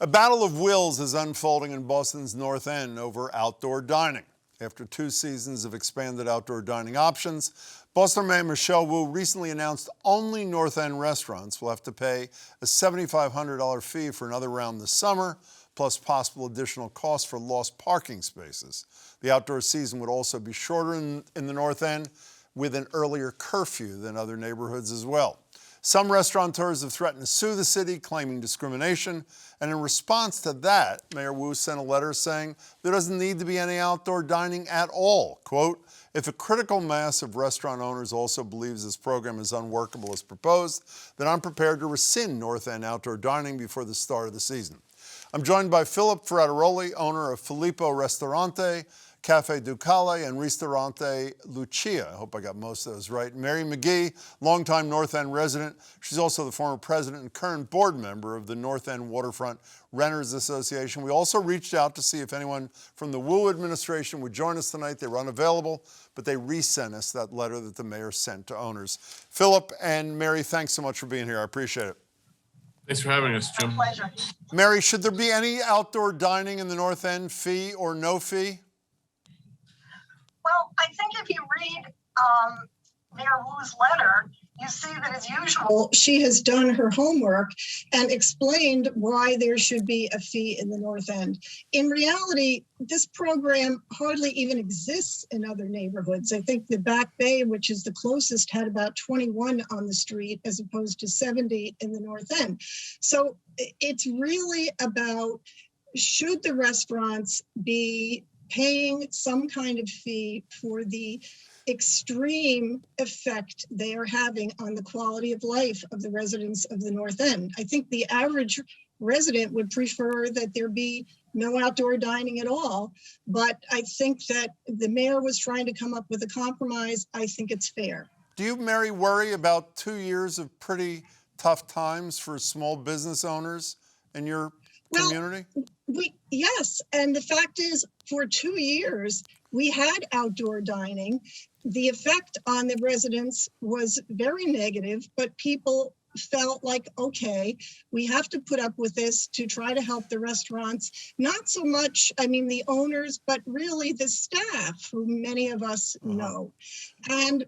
A battle of wills is unfolding in Boston's North End over outdoor dining. After 2 seasons of expanded outdoor dining options, Boston Mayor Michelle Wu recently announced only North End restaurants will have to pay a $7,500 fee for another round this summer, plus possible additional costs for lost parking spaces. The outdoor season would also be shorter in the North End, with an earlier curfew than other neighborhoods as well. Some restaurateurs have threatened to sue the city, claiming discrimination. And in response to that, Mayor Wu sent a letter saying there doesn't need to be any outdoor dining at all. Quote, if a critical mass of restaurant owners also believes this program is unworkable as proposed, then I'm prepared to rescind North End outdoor dining before the start of the season. I'm joined by Philip Frattaroli, owner of Filippo Ristorante, Cafe Ducale, and Ristorante Lucia. I hope I got most of those right. Mary McGee, longtime North End resident. She's also the former president and current board member of the North End Waterfront Renters Association. We also reached out to see if anyone from the Wu administration would join us tonight. They were unavailable, but they resent us that letter that the mayor sent to owners. Philip and Mary, thanks so much for being here. I appreciate it. Thanks for having us, Jim. My pleasure. Mary, should there be any outdoor dining in the North End, fee or no fee? Well, I think if you read Mayor Wu's letter, you see that as usual, she has done her homework and explained why there should be a fee in the North End. In reality, this program hardly even exists in other neighborhoods. I think the Back Bay, which is the closest, had about 21 on the street as opposed to 70 in the North End. So it's really about, should the restaurants be paying some kind of fee for the extreme effect they are having on the quality of life of the residents of the North End. I think the average resident would prefer that there be no outdoor dining at all, but I think that the mayor was trying to come up with a compromise. I think it's fair. Do you, Mary, worry about 2 years of pretty tough times for small business owners in your community? Yes, and the fact is, for 2 years, we had outdoor dining. The effect on the residents was very negative, but people felt like, okay, we have to put up with this to try to help the restaurants. Not so much, the owners, but really the staff, who many of us know.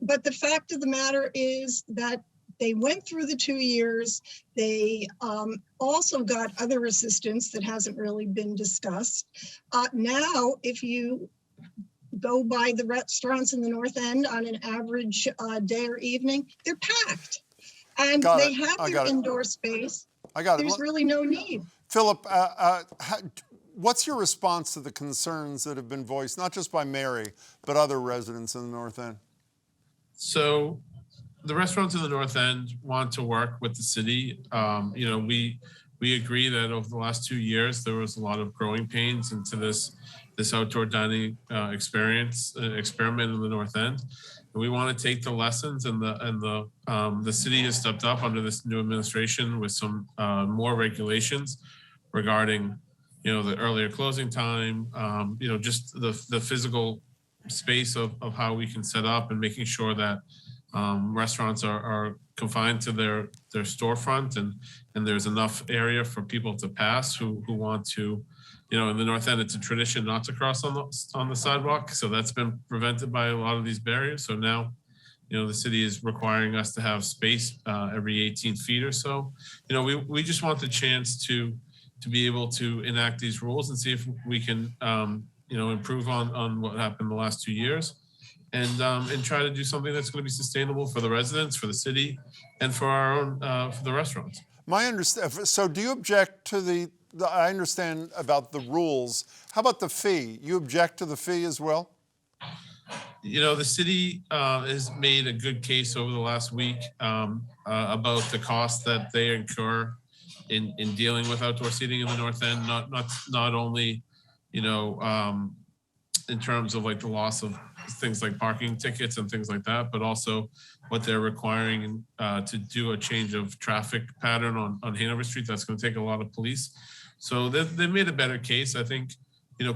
But the fact of the matter is that they went through the 2 years. They also got other assistance that hasn't really been discussed. Now, if you go by the restaurants in the North End on an average day or evening, they're packed. And they have their indoor space. There's really no need. Philip, what's your response to the concerns that have been voiced, not just by Mary, but other residents in the North End? So the restaurants in the North End want to work with the city. We agree that over the last 2 years, there was a lot of growing pains into this outdoor dining experiment in the North End. And we want to take the lessons, and the city has stepped up under this new administration with some more regulations regarding, the earlier closing time, just the physical space of how we can set up, and making sure that restaurants are confined to their storefront, and there's enough area for people to pass who want to, in the North End, it's a tradition not to cross on the sidewalk. So that's been prevented by a lot of these barriers. So now, the city is requiring us to have space every 18 feet or so. We just want the chance to be able to enact these rules and see if we can, improve on what happened the last 2 years. And try to do something that's going to be sustainable for the residents, for the city, and for our own, for the restaurants. So do you object to I understand about the rules. How about the fee? You object to the fee as well? The city has made a good case over the last week about the cost that they incur in dealing with outdoor seating in the North End, not only, in terms of like the loss of things like parking tickets and things like that, but also what they're requiring to do a change of traffic pattern on Hanover Street. That's going to take a lot of police. So they've made a better case, I think,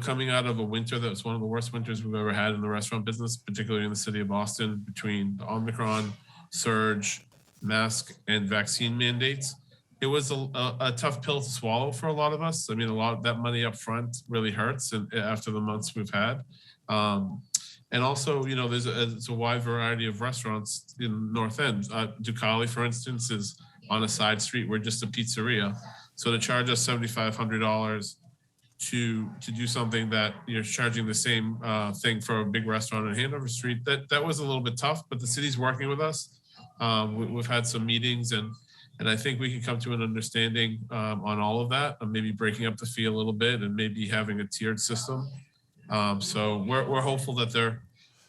coming out of a winter that was one of the worst winters we've ever had in the restaurant business, particularly in the city of Boston, between the Omicron surge, mask, and vaccine mandates. it was a tough pill to swallow for a lot of us. I mean, a lot of that money up front really hurts, and after the months we've had. And also, you know, there's a wide variety of restaurants in North End. Ducali, for instance, is on a side street. We're just a pizzeria. So to charge us $7,500 to do something that you're charging the same thing for a big restaurant on Hanover Street, that was a little bit tough, but the city's working with us. We've had some meetings, and I think we can come to an understanding on all of that, maybe breaking up the fee a little bit and maybe having a tiered system. So we're hopeful that they're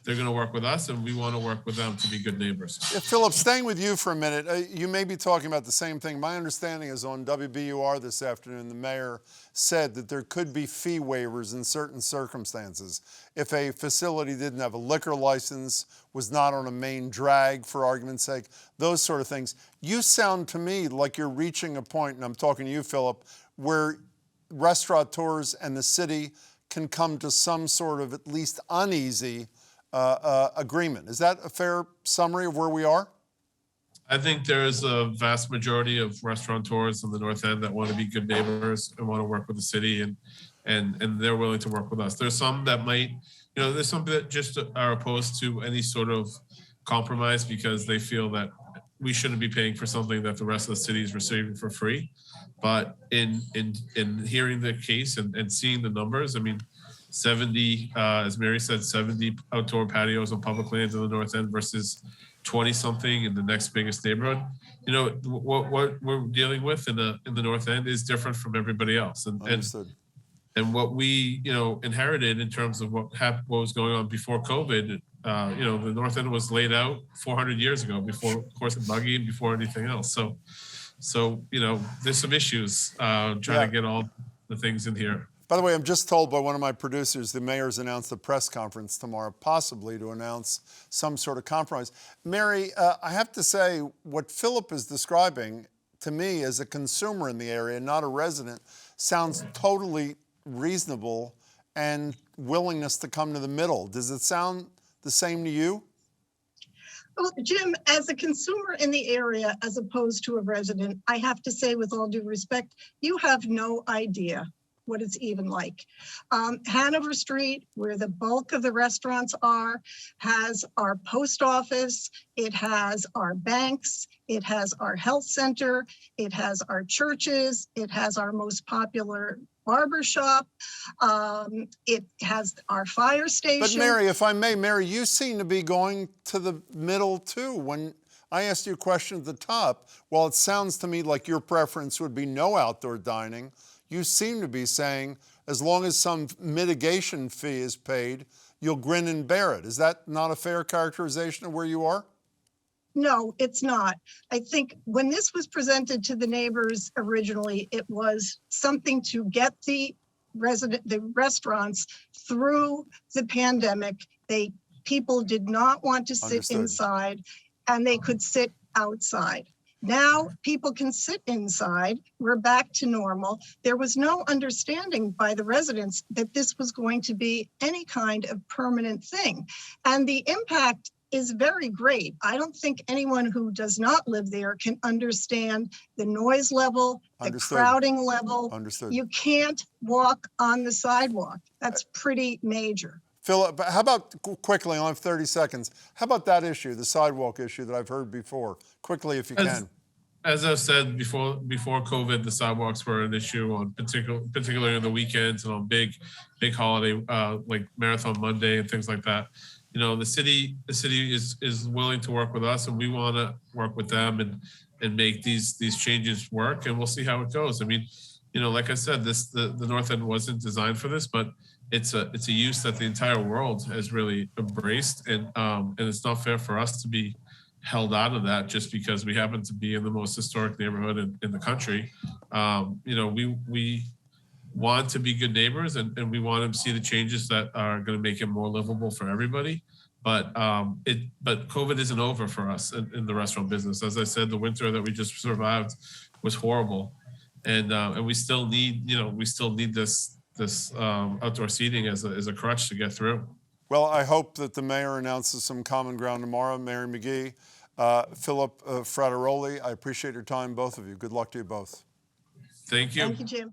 going to work with us, and we want to work with them to be good neighbors. Yeah, Philip, staying with you for a minute, you may be talking about the same thing. My understanding is on WBUR this afternoon, the mayor said that there could be fee waivers in certain circumstances. If a facility didn't have a liquor license, was not on a main drag, for argument's sake, those sort of things. You sound to me like you're reaching a point, and I'm talking to you, Philip, where restaurateurs and the city can come to some sort of at least uneasy agreement. Is that a fair summary of where we are? I think there is a vast majority of restaurateurs in the North End that want to be good neighbors and want to work with the city, and they're willing to work with us. There's some that might, you know, there's some that just are opposed to any sort of compromise because they feel that we shouldn't be paying for something that the rest of the city is receiving for free. But in hearing the case and seeing the numbers, I mean, 70, as Mary said, 70 outdoor patios on public lands in the North End versus 20 something in the next biggest neighborhood. You know, what we're dealing with in the North End is different from everybody else. And what we, you know, inherited in terms of what was going on before COVID, you know, the North End was laid out 400 years ago, before horse and buggy and before anything else. So, you know, there's some issues trying to get all the things in here. By the way, I'm just told by one of my producers the mayor's announced a press conference tomorrow, possibly to announce some sort of compromise. Mary, I have to say, what Philip is describing to me as a consumer in the area, not a resident, sounds totally reasonable and willingness to come to the middle. Does it sound the same to you? Well, Jim, as a consumer in the area, as opposed to a resident, I have to say, with all due respect, you have no idea what it's even like. Hanover Street, where the bulk of the restaurants are, has our post office, it has our banks, it has our health center, it has our churches, it has our most popular barber shop, it has our fire station. But Mary, if I may, Mary, you seem to be going to the middle too. When I asked you a question at the top, while it sounds to me like your preference would be no outdoor dining, you seem to be saying, as long as some mitigation fee is paid, you'll grin and bear it. Is that not a fair characterization of where you are? No, it's not. I think when this was presented to the neighbors originally, it was something to get the restaurants through the pandemic. People did not want to sit inside, and they could sit outside. Now people can sit inside. We're back to normal. There was no understanding by the residents that this was going to be any kind of permanent thing. And the impact is very great. I don't think anyone who does not live there can understand the noise level, the crowding level. You can't walk on the sidewalk. That's pretty major. Philip, how about, quickly, I only have 30 seconds. How about that issue, the sidewalk issue that I've heard before? Quickly, if you can. As I've said before COVID, the sidewalks were an issue on particularly on the weekends and on big holiday like Marathon Monday and things like that. You know, the city is willing to work with us, and we want to work with them and make these changes work, and we'll see how it goes. I mean, you know, like I said, the North End wasn't designed for this, but it's a use that the entire world has really embraced, and it's not fair for us to be held out of that just because we happen to be in the most historic neighborhood in the country. You know, we want to be good neighbors, and we want to see the changes that are going to make it more livable for everybody. But COVID isn't over for us in the restaurant business. As I said, the winter that we just survived was horrible, and we still need this outdoor seating as a crutch to get through. Well, I hope that the mayor announces some common ground tomorrow. Mary McGee, Philip Frattaroli, I appreciate your time, both of you. Good luck to you both. Thank you. Thank you, Jim.